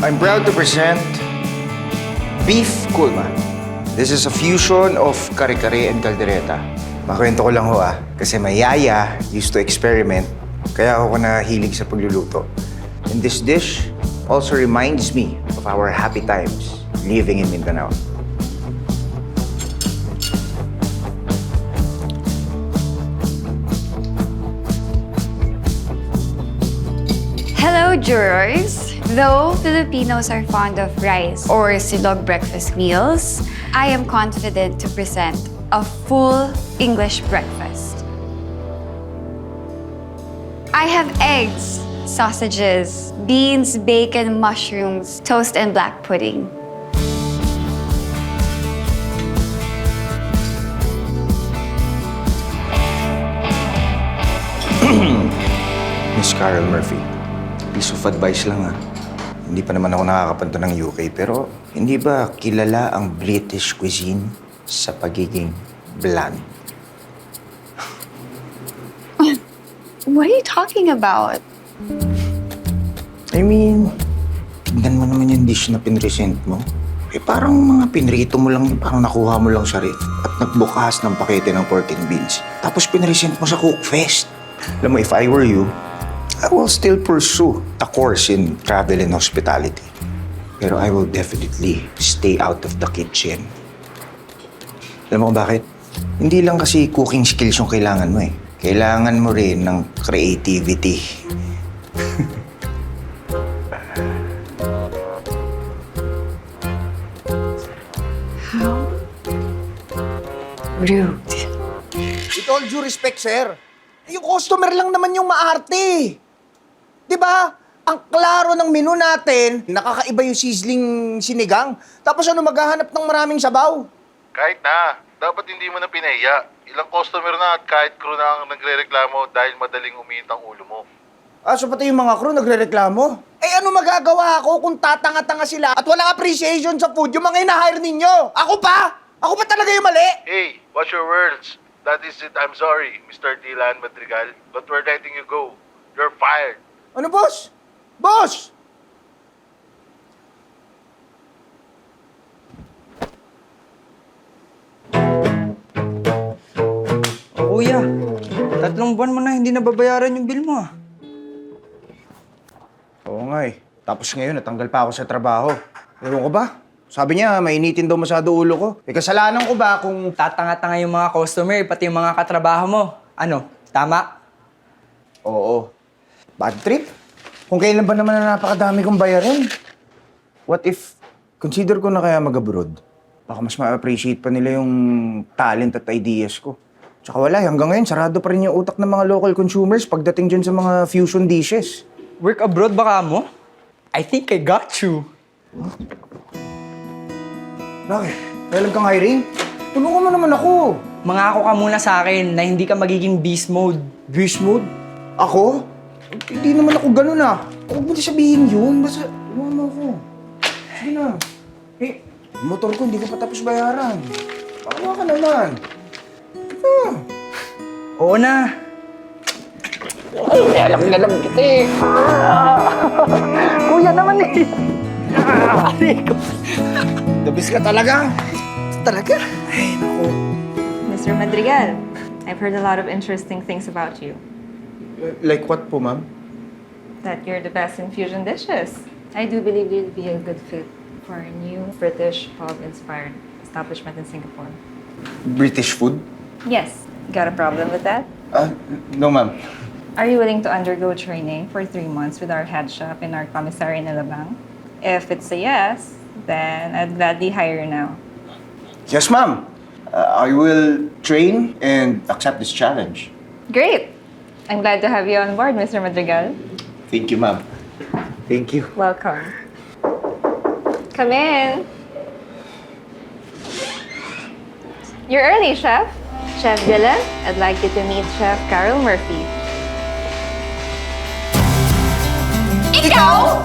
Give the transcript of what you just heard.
I'm proud to present Beef Kulma. This is a fusion of kare-kare and caldereta. Makwento ko lang ho kasi my yaya used to experiment, kaya ako nahilig sa pagluluto. And this dish also reminds me of our happy times living in Mindanao. Hello, jurors! Though Filipinos are fond of rice or silog breakfast meals, I am confident to present a full English breakfast. I have eggs, sausages, beans, bacon, mushrooms, toast, and black pudding. Miss Carol Murphy, piece of advice lang Hindi pa naman ako nakakapunta ng UK, pero hindi ba kilala ang British cuisine sa pagiging bland? What are you talking about? I mean, tignan mo naman yung dish na pinresent mo. Parang mga pinrito mo lang, parang nakuha mo lang sa ref at nagbukas ng pakete ng pork and beans. Tapos pinresent mo sa Cookfest. Alam mo, if I were you, I will still pursue a course in travel and hospitality. Pero I will definitely stay out of the kitchen. Alam mo kung bakit? Hindi lang kasi cooking skills yung kailangan mo Kailangan mo rin ng creativity. How rude. With all due respect, sir, yung customer lang naman yung maarte. Di ba? Ang klaro ng menu natin, nakakaiba yung sizzling sinigang. Tapos ano, maghahanap ng maraming sabaw. Kahit na, dapat hindi mo na pinahiya. Ilang customer na at kahit crew na ang nagre-reklamo dahil madaling uminit ang ulo mo. So pati yung mga crew nagre-reklamo? Ano magagawa ako kung tatanga-tanga sila at walang appreciation sa food yung mga ina-hire ninyo? Ako pa? Ako pa talaga yung mali? Hey, watch your words. That is it. I'm sorry, Mr. Dylan Madrigal, but we're letting you go. You're fired. Ano, boss? Boss! Kuya, 3 buwan mo na hindi nababayaran yung bill mo Oo nga Tapos ngayon, natanggal pa ako sa trabaho. Ewan ko ba? Sabi niya, mainitin daw masyado ulo ko. Kasalanan ko ba kung... Tatanga-tanga yung mga customer, pati yung mga katrabaho mo. Ano, tama? Oo. Bad trip? Kung kailan ba naman na napakadami kong bayarin? What if, consider ko na kaya mag-abroad? Baka mas ma-appreciate pa nila yung talent at ideas ko. Tsaka wala, hanggang ngayon, sarado pa rin yung utak ng mga local consumers pagdating dyan sa mga fusion dishes. Work abroad baka mo? I think I got you. Bakit? Kailan kang hiring? Tulungan mo naman ako. Mangako ka muna sa akin na hindi ka magiging beast mode. Beast mode? Ako? Hindi naman ako ganun Huwag mo na sabihin yun. Basta, tulungan mo ako. Sige na. Yung motor ko hindi ko pa tapos bayaran. Bakawa ka naman. Oo na. Alam kita Kuya naman Dabis ka talaga. Talaga? Ay, naku. Mr. Madrigal, I've heard a lot of interesting things about you. Like what po, ma'am? That you're the best in fusion dishes. I do believe you'd be a good fit for a new British pub-inspired establishment in Singapore. British food? Yes. Got a problem with that? No, ma'am. Are you willing to undergo training for 3 months with our head chef in our commissary in Alabang? If it's a yes, then I'd gladly hire you now. Yes, ma'am. I will train and accept this challenge. Great! I'm glad to have you on board, Mr. Madrigal. Thank you, ma'am. Thank you. Welcome. Come in. You're early, Chef. Chef Dylan, I'd like you to meet Chef Carol Murphy. Ikaw?